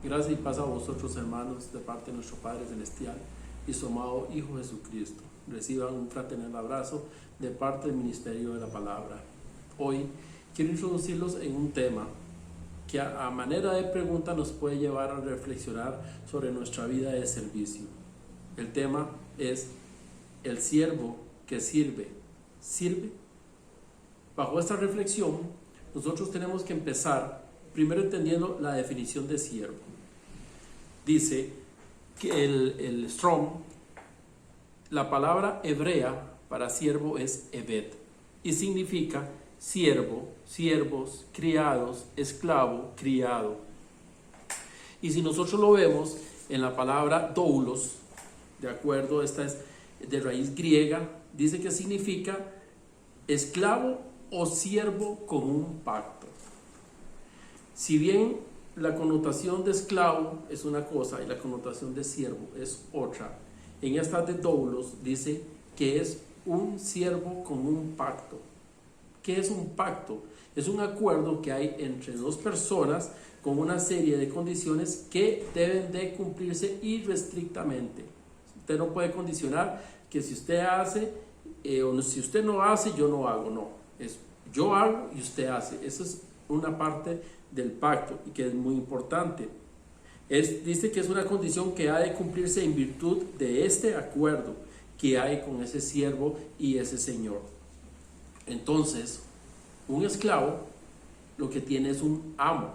Gracias y paz a vosotros, hermanos, de parte de nuestro Padre Celestial y su amado Hijo Jesucristo. Reciban un fraternal abrazo de parte del Ministerio de la Palabra. Hoy quiero introducirlos en un tema que a manera de pregunta nos puede llevar a reflexionar sobre nuestra vida de servicio. El tema es: ¿el siervo que sirve, sirve? Bajo esta reflexión, nosotros tenemos que empezar primero entendiendo la definición de siervo. Dice que el Strong, la palabra hebrea para siervo es eved y significa siervo, siervos, criados, esclavo, criado. Y si nosotros lo vemos en la palabra doulos, de acuerdo, esta es de raíz griega, dice que significa esclavo o siervo con un pacto. Si bien la connotación de esclavo es una cosa y la connotación de siervo es otra, en esta de doulos dice que es un siervo con un pacto. ¿Qué es un pacto? Es un acuerdo que hay entre dos personas con una serie de condiciones que deben de cumplirse irrestrictamente. Usted no puede condicionar que si usted hace o si usted no hace, yo no hago. No, es yo hago y usted hace. Eso es una parte del pacto y que es muy importante. Dice que es una condición que ha de cumplirse en virtud de este acuerdo que hay con ese siervo y ese señor. Entonces, un esclavo lo que tiene es un amo.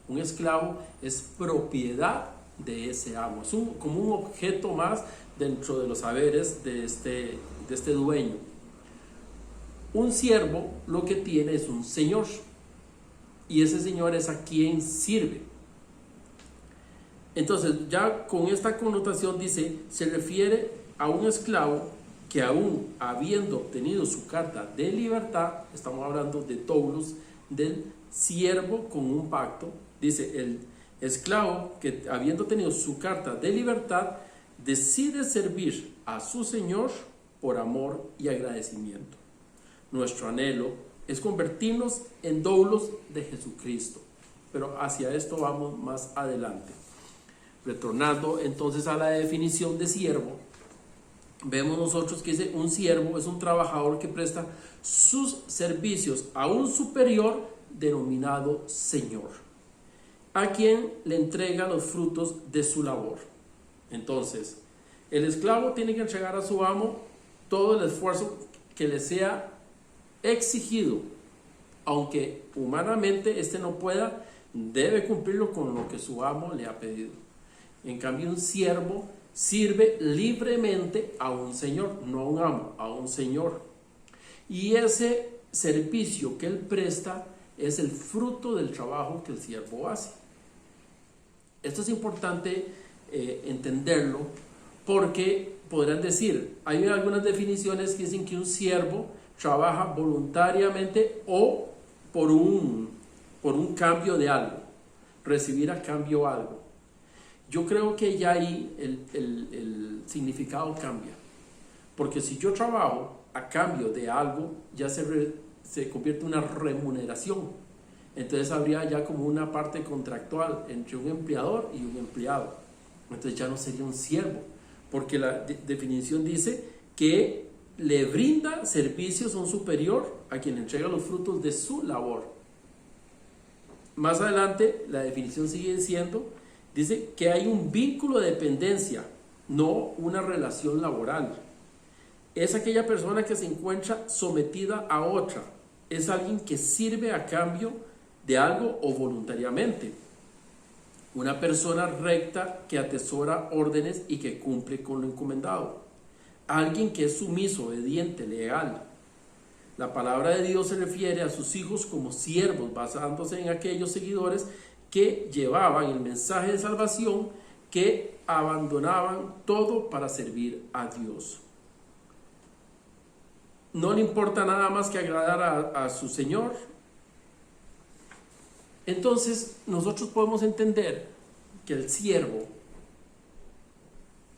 Un esclavo es propiedad de ese amo. Es como un objeto más dentro de los haberes de este dueño. Un siervo lo que tiene es un señor. Y ese señor es a quien sirve. Entonces, ya con esta connotación dice, se refiere a un esclavo que aún habiendo obtenido su carta de libertad, estamos hablando de doulos, del siervo con un pacto, dice el esclavo que habiendo tenido su carta de libertad, decide servir a su señor por amor y agradecimiento. Nuestro anhelo es convertirnos en doulos de Jesucristo, pero hacia esto vamos más adelante. Retornando entonces a la definición de siervo, vemos nosotros que dice: un siervo es un trabajador que presta sus servicios a un superior denominado señor, a quien le entrega los frutos de su labor. Entonces, el esclavo tiene que entregar a su amo todo el esfuerzo que le sea exigido, aunque humanamente este no pueda, debe cumplirlo con lo que su amo le ha pedido. En cambio, un siervo sirve libremente a un señor, no a un amo, a un señor. Y ese servicio que él presta es el fruto del trabajo que el siervo hace. Esto es importante entenderlo, porque podrán decir, hay algunas definiciones que dicen que un siervo trabaja voluntariamente o por un cambio de algo, recibir a cambio algo. Yo creo que ya ahí el significado cambia, porque si yo trabajo a cambio de algo, ya se convierte en una remuneración. Entonces habría ya como una parte contractual entre un empleador y un empleado. Entonces ya no sería un siervo, porque la definición dice que le brinda servicios a un superior a quien entrega los frutos de su labor. Más adelante la definición sigue diciendo, dice que hay un vínculo de dependencia, no una relación laboral. Es aquella persona que se encuentra sometida a otra, es alguien que sirve a cambio de algo o voluntariamente. Una persona recta que atesora órdenes y que cumple con lo encomendado. Alguien que es sumiso, obediente, leal. La palabra de Dios se refiere a sus hijos como siervos, basándose en aquellos seguidores que llevaban el mensaje de salvación, que abandonaban todo para servir a Dios. No le importa nada más que agradar a su Señor. Entonces nosotros podemos entender que el siervo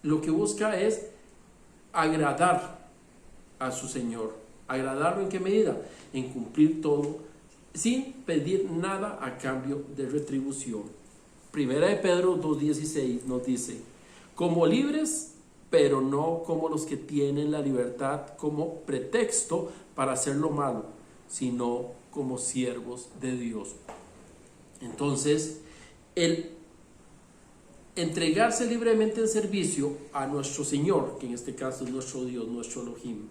lo que busca es agradar a su Señor. ¿Agradarlo en qué medida? En cumplir todo sin pedir nada a cambio de retribución. Primera de Pedro 2:16 nos dice, como libres, pero no como los que tienen la libertad como pretexto para hacer lo malo, sino como siervos de Dios. Entonces, el entregarse libremente en servicio a nuestro Señor, que en este caso es nuestro Dios, nuestro Elohim,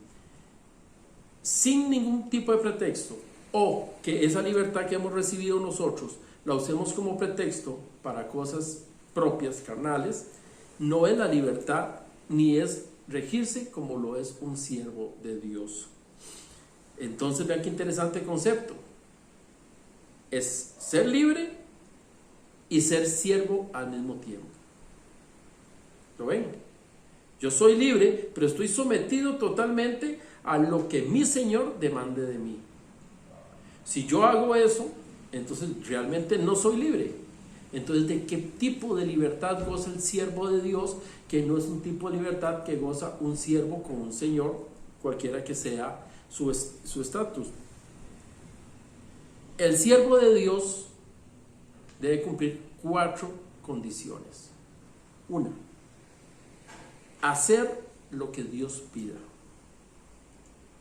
sin ningún tipo de pretexto, o que esa libertad que hemos recibido nosotros la usemos como pretexto para cosas propias, carnales, no es la libertad ni es regirse como lo es un siervo de Dios. Entonces vean qué interesante concepto. Es ser libre y ser siervo al mismo tiempo. ¿Lo ven? Yo soy libre, pero estoy sometido totalmente a lo que mi Señor demande de mí. Si yo hago eso, entonces realmente no soy libre. Entonces, ¿de qué tipo de libertad goza el siervo de Dios? Que no es un tipo de libertad que goza un siervo con un Señor, cualquiera que sea su estatus. El siervo de Dios debe cumplir 4 condiciones. 1, hacer lo que Dios pida.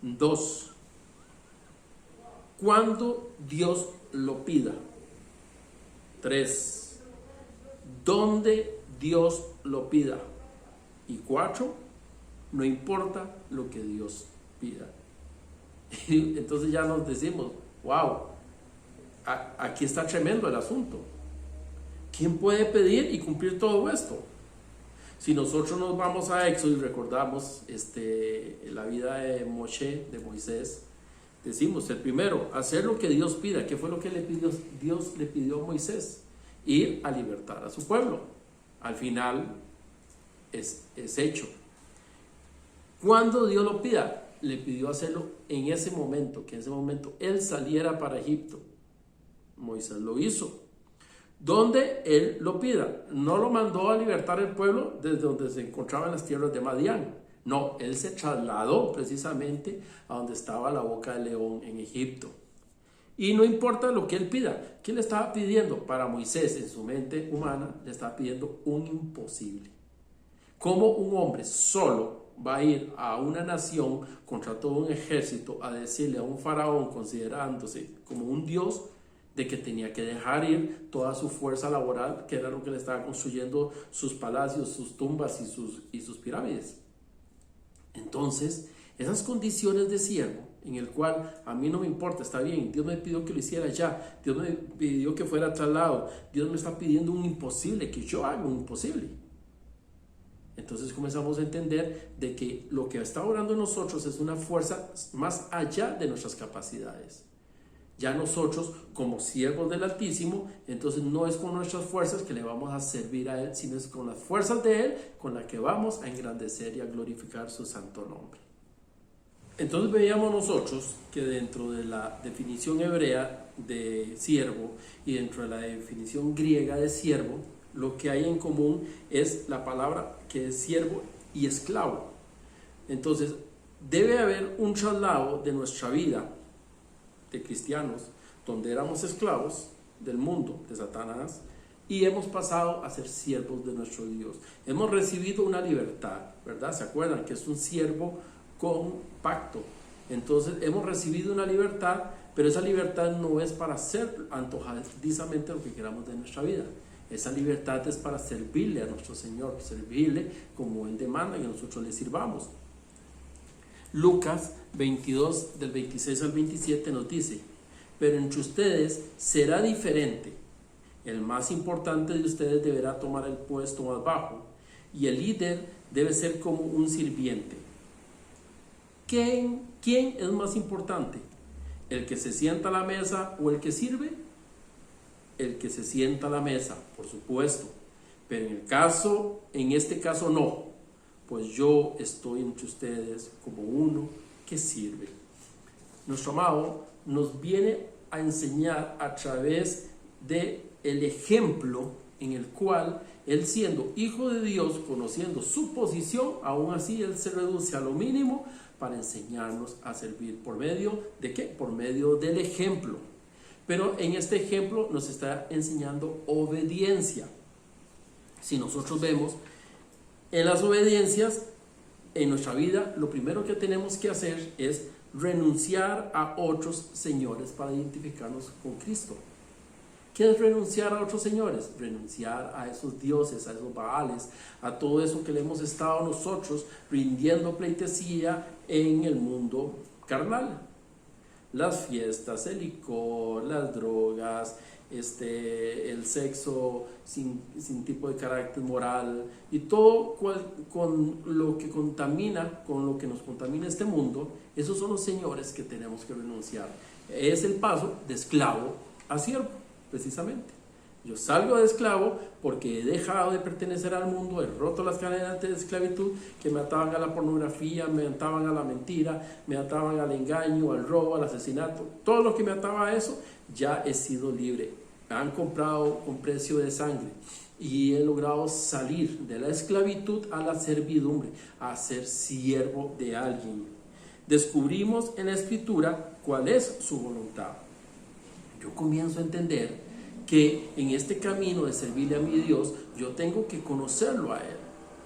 2, cuando Dios lo pida. 3, donde Dios lo pida. Y 4, no importa lo que Dios pida. Entonces ya nos decimos, wow, aquí está tremendo el asunto. ¿Quién puede pedir y cumplir todo esto? Si nosotros nos vamos a Éxodo y recordamos la vida de Moshe, de Moisés, decimos, el primero, hacer lo que Dios pida. ¿Qué fue lo que Dios le pidió a Moisés? Ir a libertar a su pueblo. Al final es hecho. Cuando Dios lo pida, le pidió hacerlo en ese momento, que en ese momento él saliera para Egipto. Moisés lo hizo. Donde él lo pida. No lo mandó a libertar el pueblo desde donde se encontraba en las tierras de Madián. No, él se trasladó precisamente a donde estaba la boca del león en Egipto. Y no importa lo que él pida. ¿Qué le estaba pidiendo? Para Moisés, en su mente humana, le estaba pidiendo un imposible. ¿Cómo un hombre solo va a ir a una nación contra todo un ejército a decirle a un faraón, considerándose como un dios, de que tenía que dejar ir toda su fuerza laboral, que era lo que le estaba construyendo sus palacios, sus tumbas y sus pirámides? Entonces, esas condiciones de siervo, en el cual a mí no me importa, está bien, Dios me pidió que lo hiciera ya, Dios me pidió que fuera traslado, Dios me está pidiendo un imposible, que yo haga un imposible. Entonces comenzamos a entender de que lo que está obrando en nosotros es una fuerza más allá de nuestras capacidades. Ya nosotros, como siervos del Altísimo, entonces no es con nuestras fuerzas que le vamos a servir a Él, sino es con las fuerzas de Él con las que vamos a engrandecer y a glorificar su santo nombre. Entonces veíamos nosotros que dentro de la definición hebrea de siervo y dentro de la definición griega de siervo, lo que hay en común es la palabra que es siervo y esclavo. Entonces debe haber un traslado de nuestra vida de cristianos, donde éramos esclavos del mundo, de Satanás, y hemos pasado a ser siervos de nuestro Dios. Hemos recibido una libertad, ¿verdad? ¿Se acuerdan? Que es un siervo con pacto. Entonces hemos recibido una libertad, pero esa libertad no es para hacer antojadizamente lo que queramos de nuestra vida. Esa libertad es para servirle a nuestro Señor, servirle como Él demanda que nosotros le sirvamos. Lucas 22, del 26 al 27 nos dice, pero entre ustedes será diferente. El más importante de ustedes deberá tomar el puesto más bajo y el líder debe ser como un sirviente. ¿Quién es más importante? ¿El que se sienta a la mesa o el que sirve? El que se sienta a la mesa, por supuesto, pero en este caso no, pues yo estoy entre ustedes como uno que sirve. Nuestro amado nos viene a enseñar a través del ejemplo en el cual él, siendo hijo de Dios, conociendo su posición, aún así él se reduce a lo mínimo para enseñarnos a servir. ¿Por medio de qué? Por medio del ejemplo. Pero en este ejemplo nos está enseñando obediencia. Si nosotros vemos en las obediencias en nuestra vida, lo primero que tenemos que hacer es renunciar a otros señores para identificarnos con Cristo. ¿Qué es renunciar a otros señores? Renunciar a esos dioses, a esos baales, a todo eso que le hemos estado nosotros rindiendo pleitesía en el mundo carnal. Las fiestas, el licor, las drogas, el sexo sin tipo de carácter moral y todo con lo que contamina, con lo que nos contamina este mundo. Esos son los señores que tenemos que renunciar. Es el paso de esclavo a siervo, precisamente. Yo salgo de esclavo porque he dejado de pertenecer al mundo, he roto las cadenas de esclavitud que me ataban a la pornografía, me ataban a la mentira, me ataban al engaño, al robo, al asesinato. Todo lo que me ataba a eso, ya he sido libre. Me han comprado con precio de sangre y he logrado salir de la esclavitud a la servidumbre, a ser siervo de alguien. Descubrimos en la Escritura cuál es su voluntad. Yo comienzo a entender que en este camino de servirle a mi Dios, yo tengo que conocerlo a Él.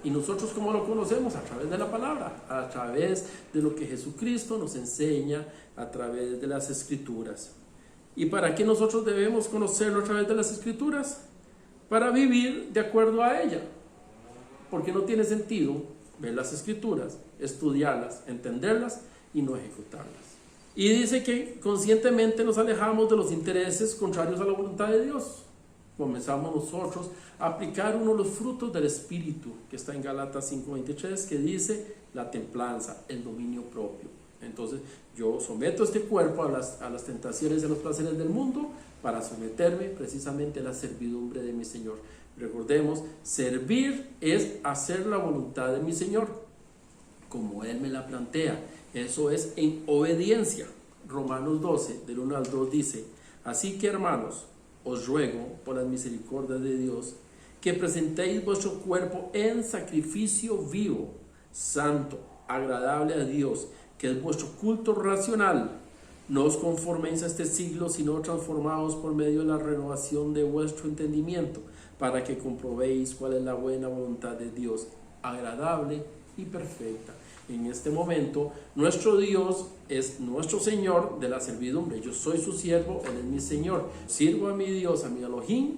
¿Y nosotros cómo lo conocemos? A través de la palabra, a través de lo que Jesucristo nos enseña, a través de las Escrituras. ¿Y para qué nosotros debemos conocerlo a través de las Escrituras? Para vivir de acuerdo a ella. Porque no tiene sentido ver las Escrituras, estudiarlas, entenderlas y no ejecutarlas. Y dice que conscientemente nos alejamos de los intereses contrarios a la voluntad de Dios. Comenzamos nosotros a aplicar uno de los frutos del Espíritu, que está en Gálatas 5:23, que dice la templanza, el dominio propio. Entonces yo someto este cuerpo a las tentaciones y a los placeres del mundo para someterme precisamente a la servidumbre de mi Señor. Recordemos, servir es hacer la voluntad de mi Señor, como Él me la plantea. Eso es en obediencia. Romanos 12, del 1 al 2 dice: así que, hermanos, os ruego por las misericordias de Dios que presentéis vuestro cuerpo en sacrificio vivo, santo, agradable a Dios, que es vuestro culto racional. No os conforméis a este siglo, sino transformaos por medio de la renovación de vuestro entendimiento, para que comprobéis cuál es la buena voluntad de Dios, agradable y perfecta. En este momento, nuestro Dios es nuestro Señor de la servidumbre. Yo soy su siervo, Él es mi Señor. Sirvo a mi Dios, a mi Elohim,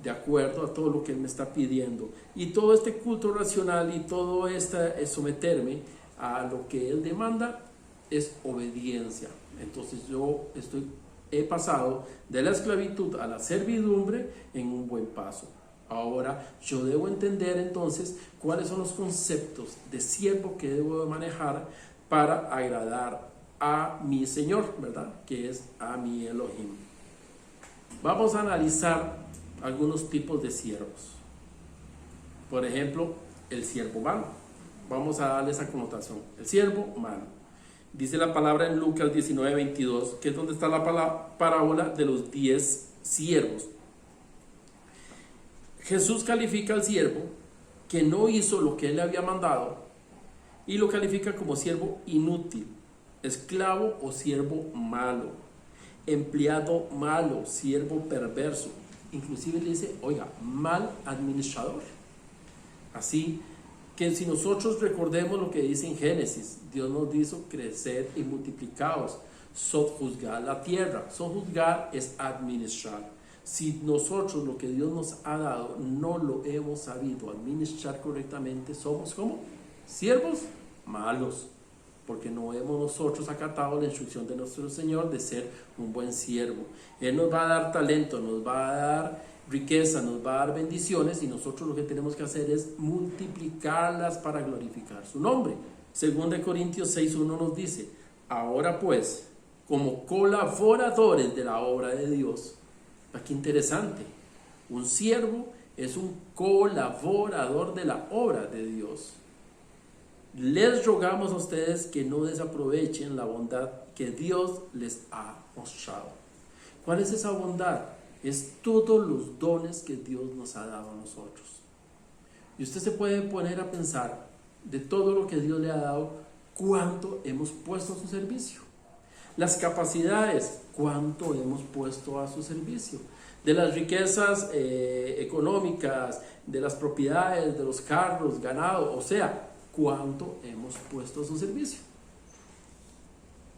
de acuerdo a todo lo que Él me está pidiendo. Y todo este culto racional y todo este someterme a lo que Él demanda es obediencia. Entonces he pasado de la esclavitud a la servidumbre en un buen paso. Ahora yo debo entender entonces cuáles son los conceptos de siervo que debo de manejar para agradar a mi Señor, ¿verdad? Que es a mi Elohim. Vamos a analizar algunos tipos de siervos. Por ejemplo, el siervo malo. Vamos a darle esa connotación. El siervo malo. Dice la palabra en Lucas 19:22, que es donde está la parábola de los 10 siervos. Jesús califica al siervo que no hizo lo que Él le había mandado y lo califica como siervo inútil, esclavo o siervo malo, empleado malo, siervo perverso. Inclusive le dice, oiga, mal administrador. Así que si nosotros recordemos lo que dice en Génesis, Dios nos hizo crecer y multiplicados, sojuzgar la tierra. Sojuzgar es administrar. Si nosotros lo que Dios nos ha dado no lo hemos sabido administrar correctamente, somos como siervos malos, porque no hemos nosotros acatado la instrucción de nuestro Señor de ser un buen siervo. Él nos va a dar talento, nos va a dar riqueza, nos va a dar bendiciones, y nosotros lo que tenemos que hacer es multiplicarlas para glorificar su nombre. Según de Corintios 6:1 nos dice: ahora pues, como colaboradores de la obra de Dios. Aquí interesante, un siervo es un colaborador de la obra de Dios. Les rogamos a ustedes que no desaprovechen la bondad que Dios les ha mostrado. ¿Cuál es esa bondad? Es todos los dones que Dios nos ha dado a nosotros. Y usted se puede poner a pensar de todo lo que Dios le ha dado, cuánto hemos puesto a su servicio. las capacidades, cuánto hemos puesto a su servicio, de las riquezas económicas, de las propiedades, de los carros, ganado, o sea, cuánto hemos puesto a su servicio.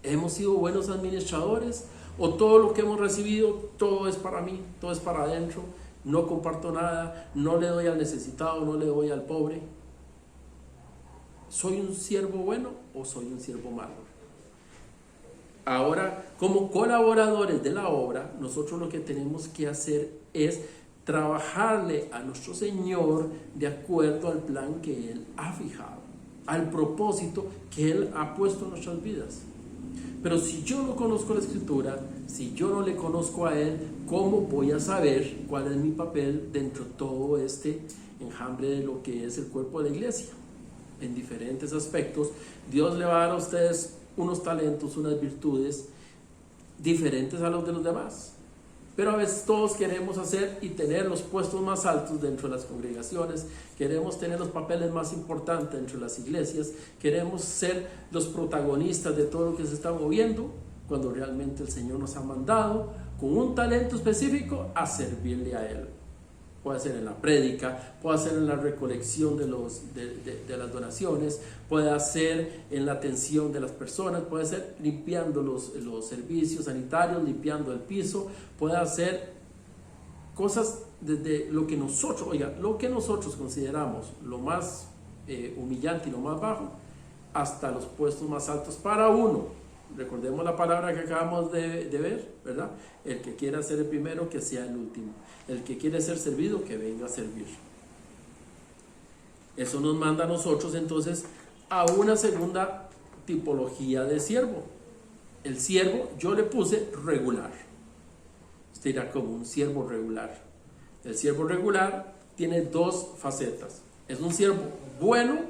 ¿Hemos sido buenos administradores? ¿O todo lo que hemos recibido, todo es para mí, todo es para adentro? No comparto nada, no le doy al necesitado, no le doy al pobre. ¿Soy un siervo bueno o soy un siervo malo? Ahora, como colaboradores de la obra, nosotros lo que tenemos que hacer es trabajarle a nuestro Señor de acuerdo al plan que Él ha fijado, al propósito que Él ha puesto en nuestras vidas. Pero si yo no conozco la Escritura, si yo no le conozco a Él, ¿cómo voy a saber cuál es mi papel dentro de todo este enjambre de lo que es el cuerpo de la iglesia? En diferentes aspectos, Dios le va a dar a ustedes unos talentos, unas virtudes diferentes a los de los demás. Pero a veces todos queremos hacer y tener los puestos más altos dentro de las congregaciones, queremos tener los papeles más importantes dentro de las iglesias, queremos ser los protagonistas de todo lo que se está moviendo, cuando realmente el Señor nos ha mandado con un talento específico a servirle a Él. Puede ser en la prédica, puede ser en la recolección de las donaciones, puede ser en la atención de las personas, puede ser limpiando los servicios sanitarios, limpiando el piso, puede hacer cosas desde lo que nosotros consideramos lo más humillante y lo más bajo, hasta los puestos más altos para uno. Recordemos la palabra que acabamos de ver, ¿verdad? El que quiera ser el primero, que sea el último. El que quiere ser servido, que venga a servir. Eso nos manda a nosotros entonces a una segunda tipología de siervo. El siervo, yo le puse regular. Usted dirá, como un siervo regular. El siervo regular tiene dos facetas. Es un siervo bueno,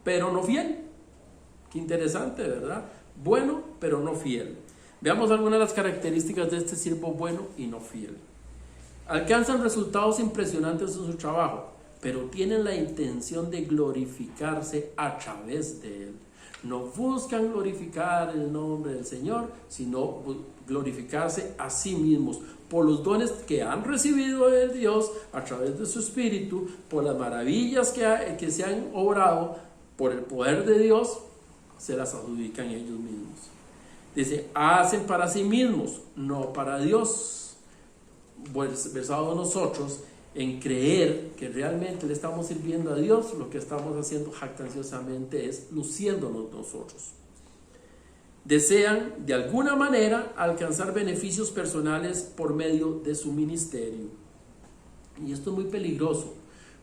pero no fiel. Qué interesante, ¿verdad? Bueno, pero no fiel. Veamos algunas de las características de este siervo bueno y no fiel. Alcanzan resultados impresionantes en su trabajo, pero tienen la intención de glorificarse a través de él. No buscan glorificar el nombre del Señor, sino glorificarse a sí mismos por los dones que han recibido de Dios a través de su Espíritu, por las maravillas que se han obrado, por el poder de Dios, se las adjudican ellos mismos. Dice, hacen para sí mismos, no para Dios. Versado nosotros en creer que realmente le estamos sirviendo a Dios, lo que estamos haciendo jactanciosamente es luciéndonos nosotros. Desean de alguna manera alcanzar beneficios personales por medio de su ministerio. Y esto es muy peligroso,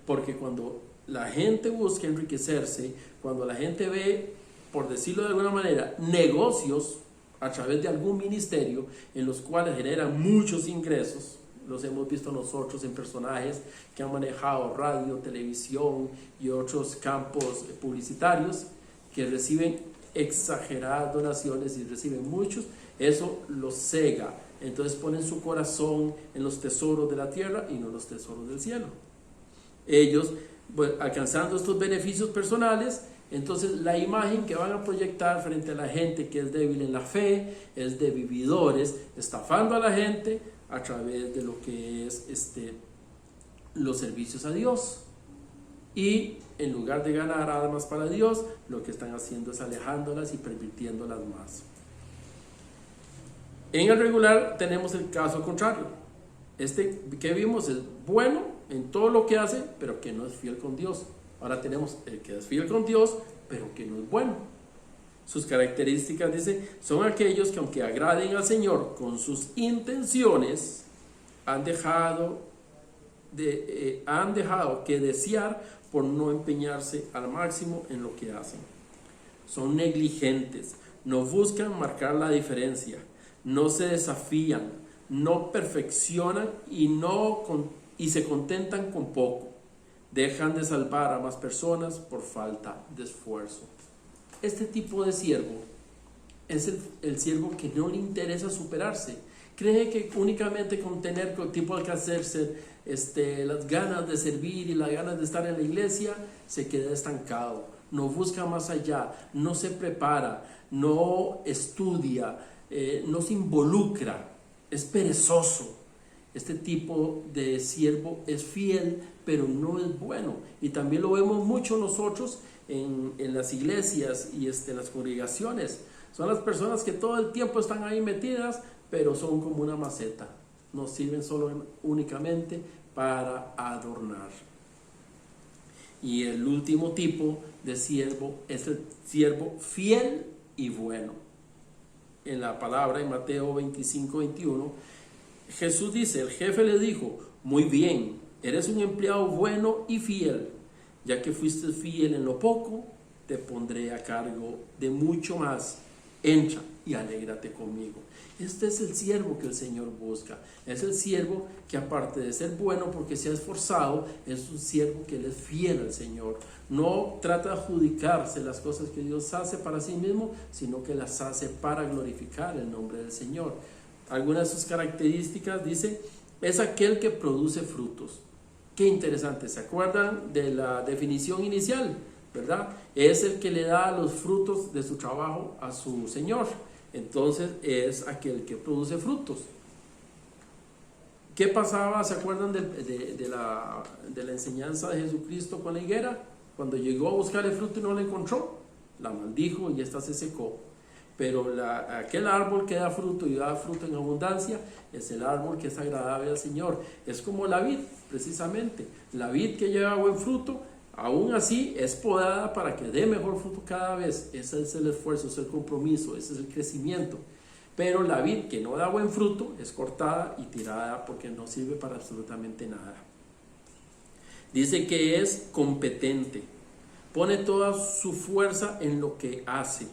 porque cuando la gente busca enriquecerse, cuando la gente ve, por decirlo de alguna manera, negocios a través de algún ministerio en los cuales generan muchos ingresos, los hemos visto nosotros en personajes que han manejado radio, televisión y otros campos publicitarios, que reciben exageradas donaciones y reciben muchos, eso los cega. Entonces ponen su corazón en los tesoros de la tierra y no en los tesoros del cielo. Ellos, alcanzando estos beneficios personales, entonces la imagen que van a proyectar frente a la gente que es débil en la fe, es de vividores, estafando a la gente a través de lo que es los servicios a Dios. Y en lugar de ganar almas para Dios, lo que están haciendo es alejándolas y pervirtiéndolas más. En el regular tenemos el caso contrario. Que vimos es bueno en todo lo que hace, pero que no es fiel con Dios. Ahora tenemos el que es fiel con Dios, pero que no es bueno. Sus características, dice, son aquellos que aunque agraden al Señor con sus intenciones, han dejado que desear por no empeñarse al máximo en lo que hacen. Son negligentes, no buscan marcar la diferencia, no se desafían, no perfeccionan y se contentan con poco. Dejan de salvar a más personas por falta de esfuerzo. Este tipo de siervo es el siervo que no le interesa superarse. Cree que únicamente con tener tipo de hacerse las ganas de servir y las ganas de estar en la iglesia, se queda estancado. no busca más allá, no se prepara, no estudia, no se involucra, es perezoso. Este tipo de siervo es fiel, pero no es bueno. Y también lo vemos mucho nosotros en las iglesias y en las congregaciones. Son las personas que todo el tiempo están ahí metidas, pero son como una maceta. No sirven solo únicamente para adornar. Y el último tipo de siervo es el siervo fiel y bueno. En la palabra, en Mateo 25-21, Jesús dice, el jefe le dijo, muy bien, eres un empleado bueno y fiel, ya que fuiste fiel en lo poco, te pondré a cargo de mucho más, entra y alégrate conmigo. Este es el siervo que el Señor busca, es el siervo que aparte de ser bueno porque se ha esforzado, es un siervo que le es fiel al Señor, no trata de adjudicarse las cosas que Dios hace para sí mismo, sino que las hace para glorificar el nombre del Señor. Algunas de sus características dice, es aquel que produce frutos. Qué interesante, ¿se acuerdan de la definición inicial? ¿Verdad? Es el que le da los frutos de su trabajo a su Señor. Entonces es aquel que produce frutos. ¿Qué pasaba? ¿Se acuerdan de la enseñanza de Jesucristo con la higuera? Cuando llegó a buscar el fruto y no la encontró, la maldijo y esta se secó. Pero aquel árbol que da fruto y da fruto en abundancia es el árbol que es agradable al Señor. Es como la vid, precisamente. La vid que lleva buen fruto, aún así es podada para que dé mejor fruto cada vez. Ese es el esfuerzo, ese es el compromiso, ese es el crecimiento. Pero la vid que no da buen fruto es cortada y tirada porque no sirve para absolutamente nada. Dice que es competente, pone toda su fuerza en lo que hace.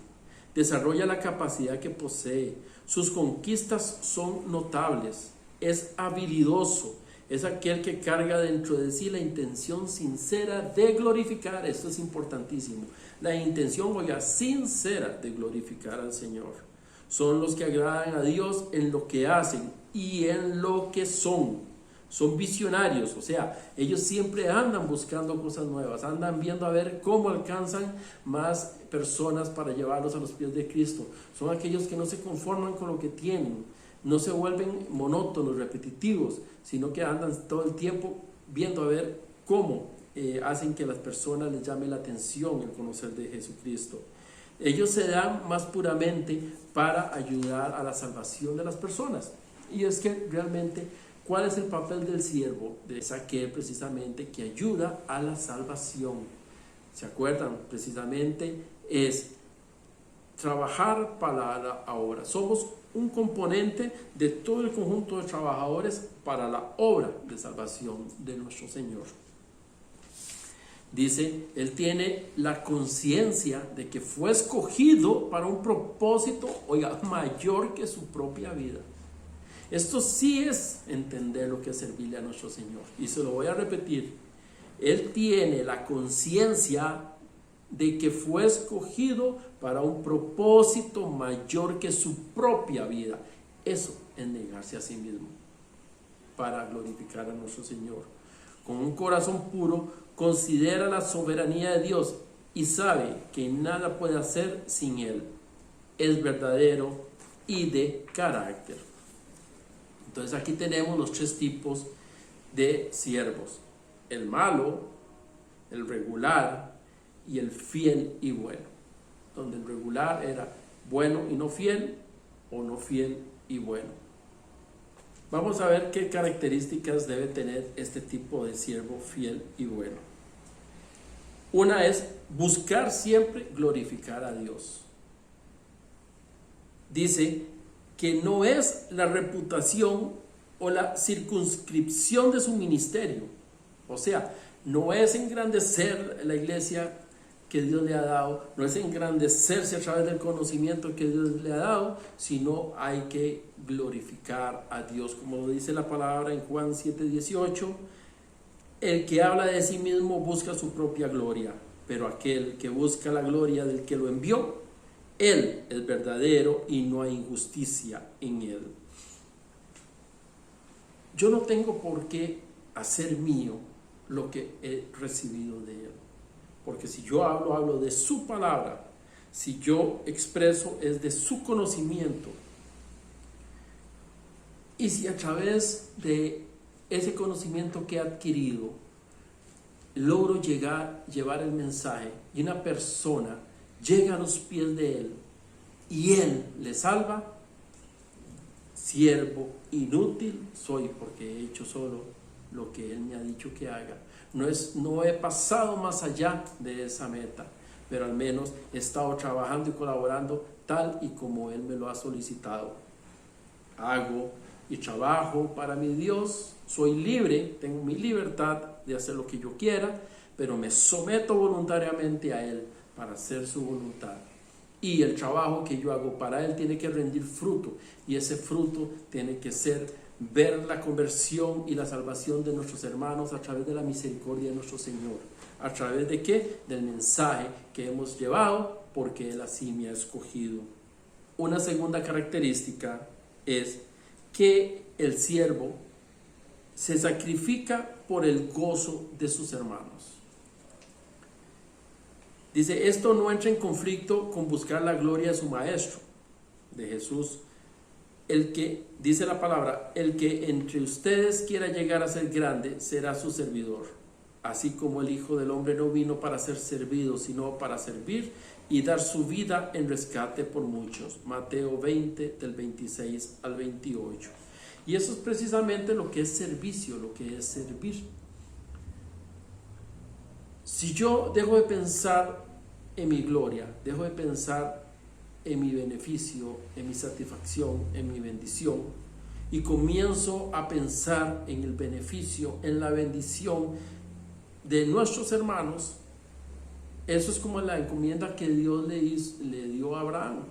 Desarrolla la capacidad que posee, sus conquistas son notables, es habilidoso, es aquel que carga dentro de sí la intención sincera de glorificar, esto es importantísimo, la intención, sincera de glorificar al Señor. Son los que agradan a Dios en lo que hacen y en lo que son. Son visionarios, o sea, ellos siempre andan buscando cosas nuevas, andan viendo a ver cómo alcanzan más personas para llevarlos a los pies de Cristo. Son aquellos que no se conforman con lo que tienen, no se vuelven monótonos, repetitivos, sino que andan todo el tiempo viendo a ver cómo hacen que las personas les llame la atención el conocer de Jesucristo. Ellos se dan más puramente para ayudar a la salvación de las personas. Y es que realmente, ¿cuál es el papel del siervo? Es aquel precisamente que ayuda a la salvación. ¿Se acuerdan? Precisamente es trabajar para la obra. Somos un componente de todo el conjunto de trabajadores para la obra de salvación de nuestro Señor. Dice, él tiene la conciencia de que fue escogido para un propósito, mayor que su propia vida. Esto sí es entender lo que es servirle a nuestro Señor. Y se lo voy a repetir. Él tiene la conciencia de que fue escogido para un propósito mayor que su propia vida. Eso es negarse a sí mismo para glorificar a nuestro Señor. Con un corazón puro, considera la soberanía de Dios y sabe que nada puede hacer sin Él. Es verdadero y de carácter. Entonces aquí tenemos los tres tipos de siervos: el malo, el regular y el fiel y bueno. Donde el regular era bueno y no fiel, o no fiel y bueno. Vamos a ver qué características debe tener este tipo de siervo fiel y bueno. Una es buscar siempre glorificar a Dios. Dice que no es la reputación o la circunscripción de su ministerio. O sea, no es engrandecer la iglesia que Dios le ha dado, no es engrandecerse a través del conocimiento que Dios le ha dado, sino hay que glorificar a Dios, como lo dice la palabra en Juan 7:18. El que habla de sí mismo busca su propia gloria, pero aquel que busca la gloria del que lo envió, Él es verdadero y no hay injusticia en Él. Yo no tengo por qué hacer mío lo que he recibido de Él. porque si yo hablo, hablo de su palabra. Si yo expreso, es de su conocimiento. Y si a través de ese conocimiento que he adquirido, logro llevar el mensaje y una persona llega a los pies de Él y Él le salva, siervo inútil soy, porque he hecho solo lo que Él me ha dicho que haga. No he pasado más allá de esa meta, pero al menos he estado trabajando y colaborando tal y como Él me lo ha solicitado. Hago y trabajo para mi Dios, soy libre, tengo mi libertad de hacer lo que yo quiera, pero me someto voluntariamente a Él para hacer su voluntad. Y el trabajo que yo hago para Él tiene que rendir fruto, y ese fruto tiene que ser ver la conversión y la salvación de nuestros hermanos a través de la misericordia de nuestro Señor. ¿A través de qué? Del mensaje que hemos llevado, porque Él así me ha escogido. Una segunda característica es que el siervo se sacrifica por el gozo de sus hermanos. Dice, esto no entra en conflicto con buscar la gloria de su maestro, de Jesús. El que, dice la palabra, el que entre ustedes quiera llegar a ser grande será su servidor. Así como el Hijo del Hombre no vino para ser servido, sino para servir y dar su vida en rescate por muchos. Mateo 20, del 26 al 28. Y eso es precisamente lo que es servicio, lo que es servir. Si yo dejo de pensar en mi gloria, dejo de pensar en mi beneficio, en mi satisfacción, en mi bendición, y comienzo a pensar en el beneficio, en la bendición de nuestros hermanos, eso es como la encomienda que Dios le dio a Abraham,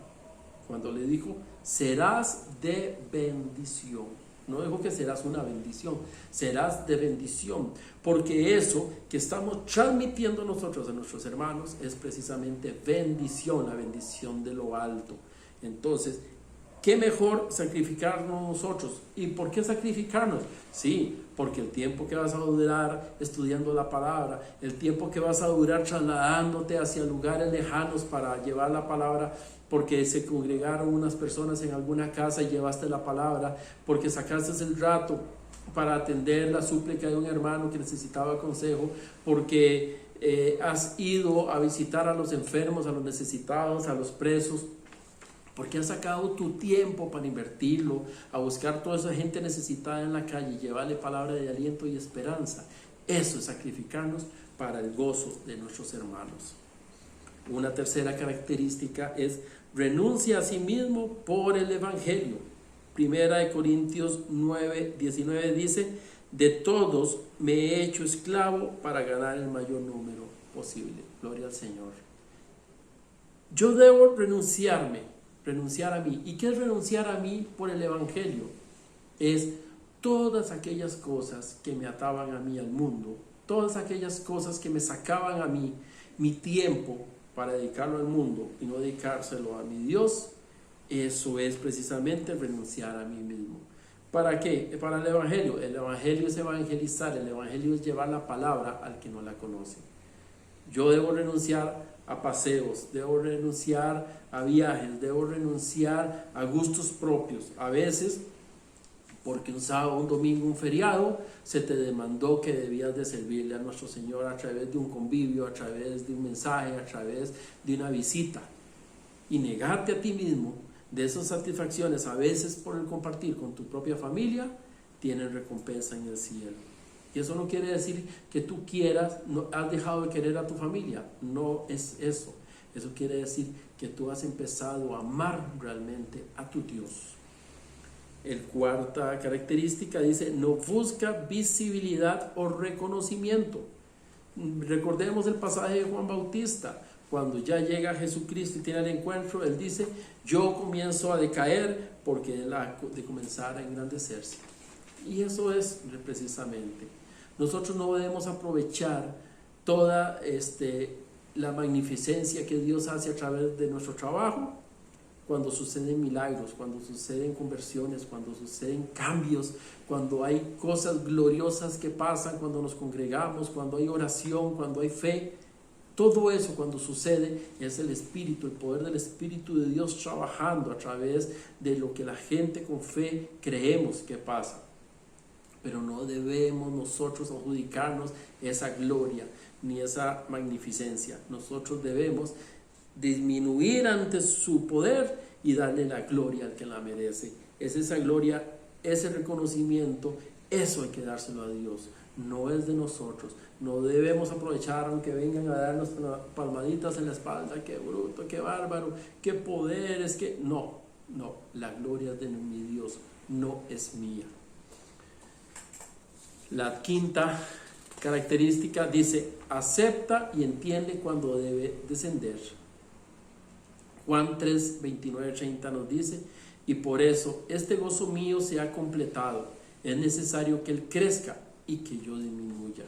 cuando le dijo, serás de bendición. No dijo que serás una bendición, serás de bendición, porque eso que estamos transmitiendo nosotros a nuestros hermanos es precisamente bendición, la bendición de lo alto. Entonces, ¿qué mejor sacrificarnos nosotros? ¿Y por qué sacrificarnos? Sí, porque el tiempo que vas a durar estudiando la palabra, el tiempo que vas a durar trasladándote hacia lugares lejanos para llevar la palabra, porque se congregaron unas personas en alguna casa y llevaste la palabra, porque sacaste el rato para atender la súplica de un hermano que necesitaba consejo, porque has ido a visitar a los enfermos, a los necesitados, a los presos, porque has sacado tu tiempo para invertirlo, a buscar toda esa gente necesitada en la calle y llevarle palabra de aliento y esperanza. Eso es sacrificarnos para el gozo de nuestros hermanos. Una tercera característica es renuncia a sí mismo por el Evangelio. Primera de Corintios 9, 19 dice, de todos me he hecho esclavo para ganar el mayor número posible. Gloria al Señor. Yo debo renunciar a mí. ¿Y qué es renunciar a mí por el Evangelio? Es todas aquellas cosas que me ataban a mí al mundo, todas aquellas cosas que me sacaban a mí mi tiempo para dedicarlo al mundo y no dedicárselo a mi Dios. Eso es precisamente renunciar a mí mismo. ¿Para qué? Para el Evangelio. El Evangelio es evangelizar, el Evangelio es llevar la palabra al que no la conoce. Yo debo renunciar a paseos, debo renunciar a viajes, debo renunciar a gustos propios. A veces, porque un sábado, un domingo, un feriado, se te demandó que debías de servirle a nuestro Señor a través de un convivio, a través de un mensaje, a través de una visita. Y negarte a ti mismo de esas satisfacciones, a veces por el compartir con tu propia familia, tienen recompensa en el cielo. Y eso no quiere decir que tú has dejado de querer a tu familia, no es eso. Eso quiere decir que tú has empezado a amar realmente a tu Dios. El cuarta característica dice, no busca visibilidad o reconocimiento. Recordemos el pasaje de Juan Bautista, cuando ya llega Jesucristo y tiene el encuentro, él dice, yo comienzo a decaer porque él ha de comenzar a engrandecerse. Y eso es precisamente. Nosotros no debemos aprovechar toda la magnificencia que Dios hace a través de nuestro trabajo, cuando suceden milagros, cuando suceden conversiones, cuando suceden cambios, cuando hay cosas gloriosas que pasan, cuando nos congregamos, cuando hay oración, cuando hay fe. Todo eso cuando sucede es el Espíritu, el poder del Espíritu de Dios trabajando a través de lo que la gente con fe creemos que pasa. Pero no debemos nosotros adjudicarnos esa gloria ni esa magnificencia. Nosotros debemos disminuir ante su poder y darle la gloria al que la merece. Es esa gloria, ese reconocimiento, eso hay que dárselo a Dios. No es de nosotros. No debemos aprovechar aunque vengan a darnos palmaditas en la espalda. Qué bruto, qué bárbaro, qué poder, es que... No, la gloria es de mi Dios, no es mía. La quinta característica dice, acepta y entiende cuando debe descender. Juan 3, 29, 30 nos dice, y por eso este gozo mío se ha completado. Es necesario que Él crezca y que yo disminuya.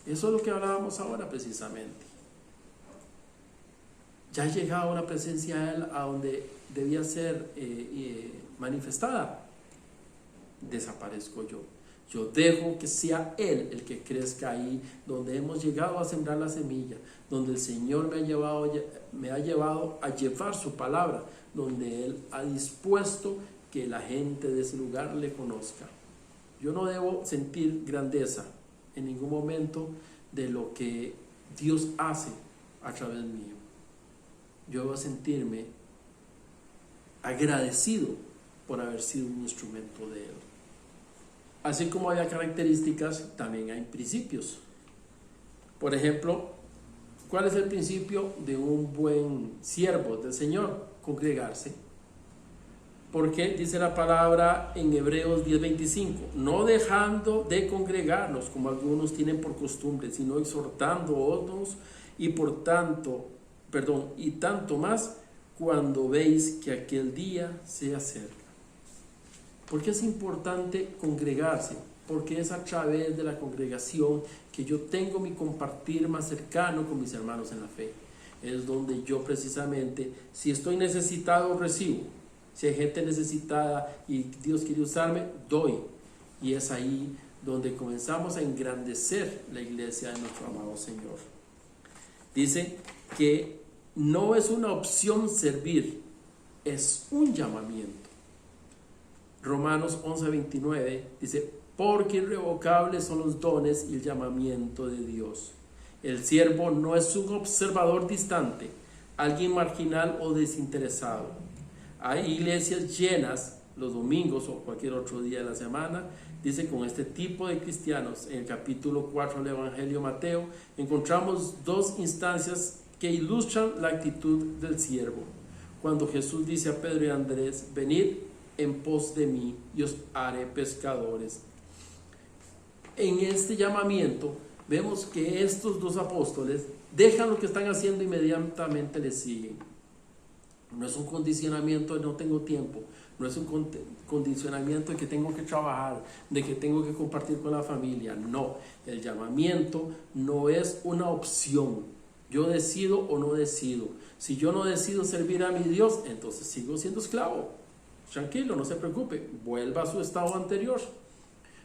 Eso es lo que hablábamos ahora precisamente. Ya ha llegado la presencia de Él a donde debía ser manifestada. Desaparezco yo. Yo dejo que sea Él el que crezca ahí, donde hemos llegado a sembrar la semilla, donde el Señor me ha llevado a llevar su palabra, donde Él ha dispuesto que la gente de ese lugar le conozca. Yo no debo sentir grandeza en ningún momento de lo que Dios hace a través mío. Yo debo sentirme agradecido por haber sido un instrumento de Él. Así como hay características, también hay principios. Por ejemplo, ¿cuál es el principio de un buen siervo del Señor? Congregarse. Porque dice la palabra en Hebreos 10:25, no dejando de congregarnos como algunos tienen por costumbre, sino exhortando a otros y tanto más cuando veis que aquel día se acerca. ¿Por qué es importante congregarse? Porque es a través de la congregación que yo tengo mi compartir más cercano con mis hermanos en la fe. Es donde yo precisamente, si estoy necesitado, recibo. Si hay gente necesitada y Dios quiere usarme, doy. Y es ahí donde comenzamos a engrandecer la iglesia de nuestro amado Señor. Dice que no es una opción servir, es un llamamiento. Romanos 11:29 dice, porque irrevocables son los dones y el llamamiento de Dios. El siervo no es un observador distante, alguien marginal o desinteresado. Hay iglesias llenas los domingos o cualquier otro día de la semana, dice, con este tipo de cristianos. En el capítulo 4 del Evangelio de Mateo encontramos dos instancias que ilustran la actitud del siervo. Cuando Jesús dice a Pedro y a Andrés, venid en pos de mí y os haré pescadores. En este llamamiento vemos que estos dos apóstoles dejan lo que están haciendo, inmediatamente les siguen. No es un condicionamiento de no tengo tiempo, no es un condicionamiento de que tengo que trabajar, de que tengo que compartir con la familia. No, el llamamiento no es una opción. Yo decido o no decido. Si yo no decido servir a mi Dios, entonces sigo siendo esclavo. Tranquilo, no se preocupe, vuelva a su estado anterior.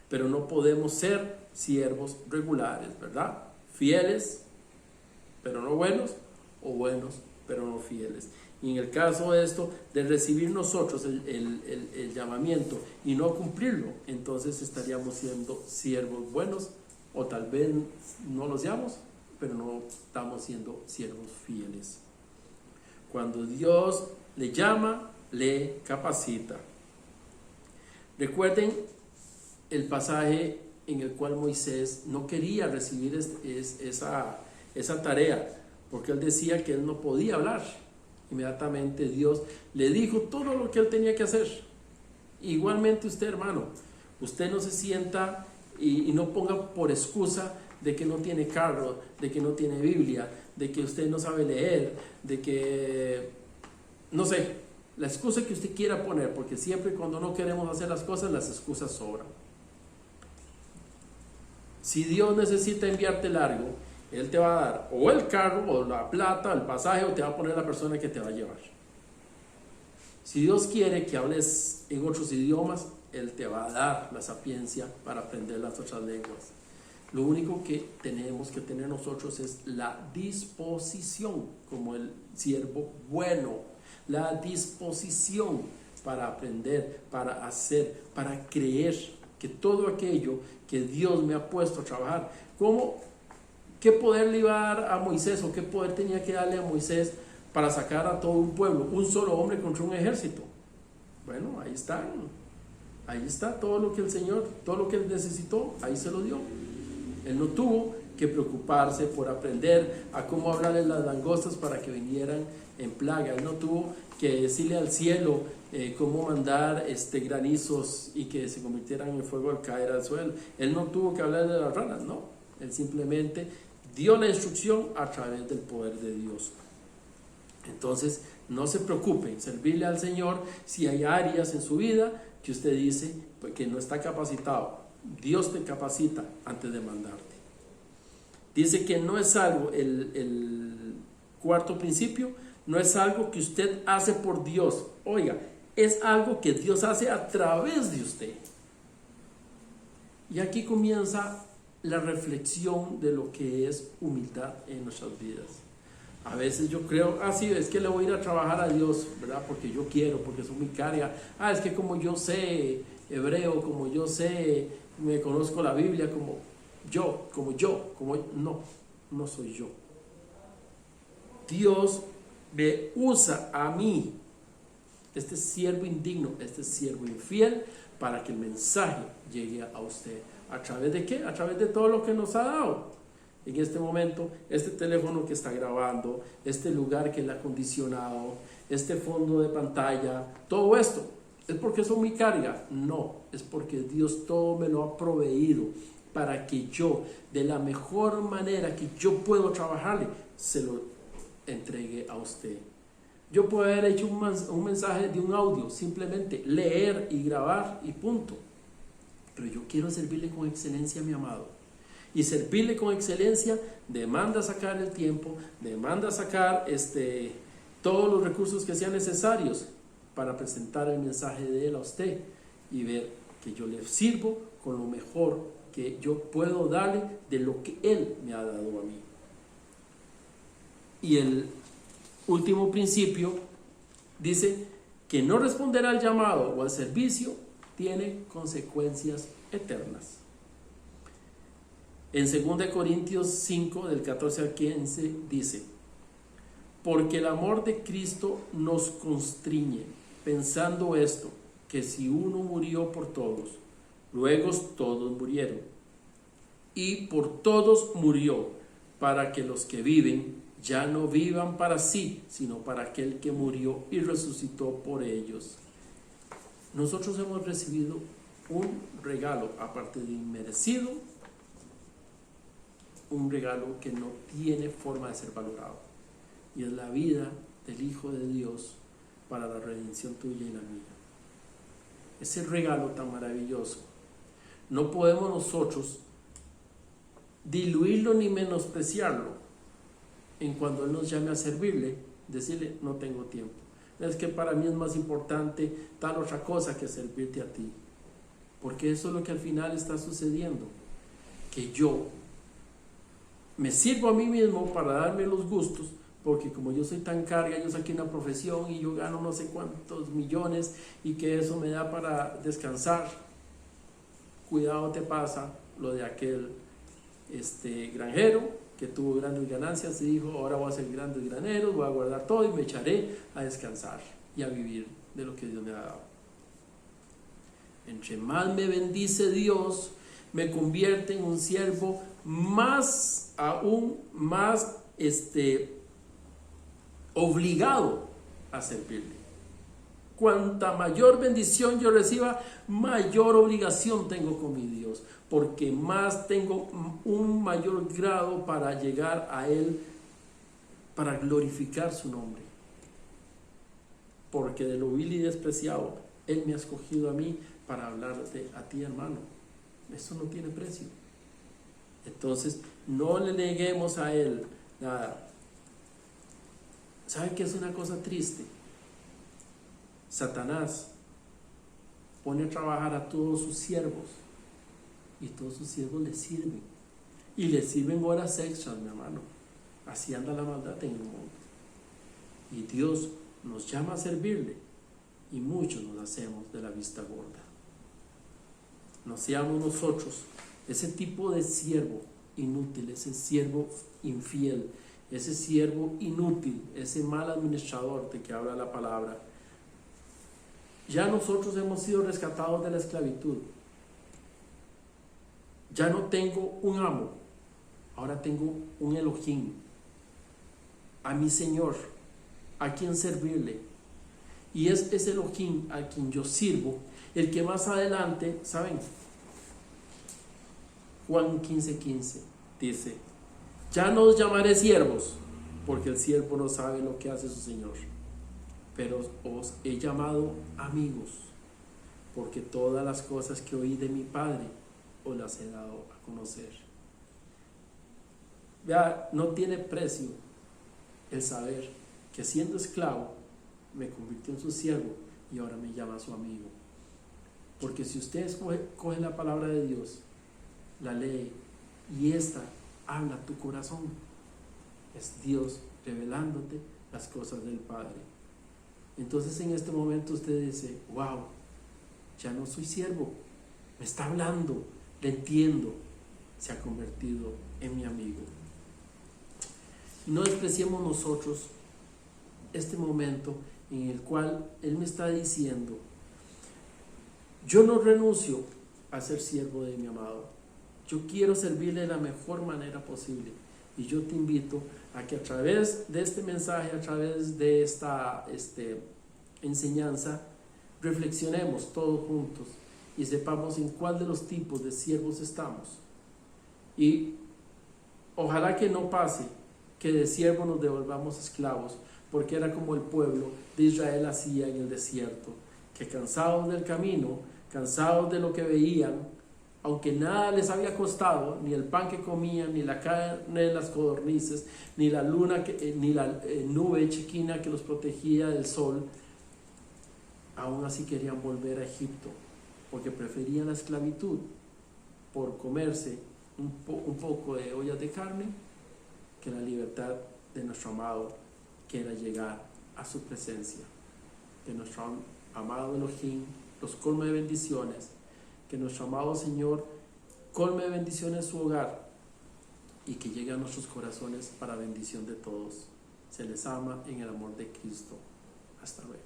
Pero no podemos ser siervos regulares, ¿verdad? Fieles, pero no buenos, o buenos, pero no fieles. Y en el caso de esto, de recibir nosotros el llamamiento y no cumplirlo, entonces estaríamos siendo siervos buenos, o tal vez no los llamamos, pero no estamos siendo siervos fieles. Cuando Dios le llama, le capacita. Recuerden el pasaje en el cual Moisés no quería recibir esa tarea, porque él decía que él no podía hablar. Inmediatamente Dios le dijo todo lo que él tenía que hacer. Igualmente usted, hermano, usted no se sienta y no ponga por excusa de que no tiene carro, de que no tiene Biblia, de que usted no sabe leer, de que, no sé, la excusa que usted quiera poner, porque siempre cuando no queremos hacer las cosas, las excusas sobran. Si Dios necesita enviarte algo, Él te va a dar o el carro, o la plata, el pasaje, o te va a poner la persona que te va a llevar. Si Dios quiere que hables en otros idiomas, Él te va a dar la sapiencia para aprender las otras lenguas. Lo único que tenemos que tener nosotros es la disposición, como el siervo bueno, la disposición para aprender, para hacer, para creer que todo aquello que Dios me ha puesto a trabajar, ¿qué poder le iba a dar a Moisés o qué poder tenía que darle a Moisés para sacar a todo un pueblo, un solo hombre contra un ejército? Bueno, ahí está todo lo que el Señor, todo lo que él necesitó, ahí se lo dio. Él no tuvo que preocuparse por aprender a cómo hablarle las langostas para que vinieran en plaga. Él no tuvo que decirle al cielo cómo mandar granizos y que se convirtieran en fuego al caer al suelo. Él no tuvo que hablarle de las ranas, no. Él simplemente dio la instrucción a través del poder de Dios. Entonces, no se preocupen, servirle al Señor si hay áreas en su vida que usted dice que no está capacitado. Dios te capacita antes de mandarte. Dice que no es algo, el cuarto principio, no es algo que usted hace por Dios. Oiga, es algo que Dios hace a través de usted. Y aquí comienza la reflexión de lo que es humildad en nuestras vidas. A veces yo creo, sí, es que le voy a ir a trabajar a Dios, ¿verdad? Porque yo quiero, porque soy mi carga. Es que como yo sé hebreo, como yo sé, me conozco la Biblia, no soy yo. Dios me usa a mí, este siervo indigno, este siervo infiel, para que el mensaje llegue a usted. ¿A través de qué? A través de todo lo que nos ha dado. En este momento, este teléfono que está grabando, este lugar que le ha acondicionado, este fondo de pantalla, todo esto, ¿es porque son mi carga? No, es porque Dios todo me lo ha proveído para que yo, de la mejor manera que yo puedo trabajarle, se lo entregue a usted. Yo puedo haber hecho un mensaje de un audio, simplemente leer y grabar y punto. Pero yo quiero servirle con excelencia, mi amado. Y servirle con excelencia demanda sacar el tiempo, demanda sacar todos los recursos que sean necesarios para presentar el mensaje de Él a usted y ver que yo le sirvo con lo mejor que yo puedo darle de lo que Él me ha dado a mí. Y el último principio dice que no responder al llamado o al servicio tiene consecuencias eternas. En 2 Corintios 5, del 14 al 15, dice: porque el amor de Cristo nos constriñe, pensando esto, que si uno murió por todos, luego todos murieron. Y por todos murió, para que los que viven ya no vivan para sí, sino para aquel que murió y resucitó por ellos. Nosotros hemos recibido un regalo, aparte de inmerecido, un regalo que no tiene forma de ser valorado, y es la vida del Hijo de Dios para la redención tuya y la mía. Ese regalo tan maravilloso no podemos nosotros diluirlo ni menospreciarlo en cuando Él nos llame a servirle, decirle: no tengo tiempo, es que para mí es más importante tal otra cosa que servirte a ti, porque eso es lo que al final está sucediendo, que yo me sirvo a mí mismo para darme los gustos, porque como yo soy tan carga, yo saqué una profesión y yo gano no sé cuántos millones y que eso me da para descansar. Cuidado te pasa lo de aquel granjero que tuvo grandes ganancias y dijo: ahora voy a hacer grandes graneros, voy a guardar todo y me echaré a descansar y a vivir de lo que Dios me ha dado. Entre más me bendice Dios, me convierte en un siervo aún más obligado a servirle. Cuanta mayor bendición yo reciba, mayor obligación tengo con mi Dios, porque más tengo un mayor grado para llegar a Él, para glorificar su nombre. Porque de lo vil y despreciado, Él me ha escogido a mí para hablarte a ti, hermano. Eso no tiene precio. Entonces, no le neguemos a Él nada. ¿Saben qué es una cosa triste? Satanás pone a trabajar a todos sus siervos y todos sus siervos le sirven. y le sirven horas extras, mi hermano. Así anda la maldad en el mundo. Y Dios nos llama a servirle y muchos nos hacemos de la vista gorda. No seamos nosotros ese tipo de siervo inútil, ese siervo infiel, ese siervo inútil, ese mal administrador de que habla la palabra. Ya nosotros hemos sido rescatados de la esclavitud. Ya no tengo un amo, ahora tengo un Elohim, a mi Señor, a quien servirle. Y es ese Elohim a quien yo sirvo, el que más adelante, ¿saben? Juan 15:15 dice: ya no os llamaré siervos, porque el siervo no sabe lo que hace su Señor, pero os he llamado amigos, porque todas las cosas que oí de mi Padre os las he dado a conocer. Vea, no tiene precio el saber que siendo esclavo me convirtió en su siervo y ahora me llama su amigo. Porque si ustedes cogen la palabra de Dios, la lee y esta habla a tu corazón, es Dios revelándote las cosas del Padre. Entonces en este momento usted dice: wow, ya no soy siervo, me está hablando, le entiendo, se ha convertido en mi amigo. No despreciemos nosotros este momento en el cual Él me está diciendo: yo no renuncio a ser siervo de mi amado, yo quiero servirle de la mejor manera posible. Y yo te invito a que a través de este mensaje, a través de esta enseñanza, reflexionemos todos juntos y sepamos en cuál de los tipos de siervos estamos. Y ojalá que no pase que de siervos nos devolvamos esclavos, porque era como el pueblo de Israel hacía en el desierto, que cansados del camino, cansados de lo que veían, aunque nada les había costado, ni el pan que comían, ni la carne de las codornices, ni la luna, ni la nube chequina que los protegía del sol, aún así querían volver a Egipto, porque preferían la esclavitud por comerse un poco de ollas de carne, que la libertad de nuestro amado, que era llegar a su presencia. Que nuestro amado Elohim los colme de bendiciones, que nuestro amado Señor colme de bendiciones su hogar y que llegue a nuestros corazones para bendición de todos. Se les ama en el amor de Cristo. Hasta luego.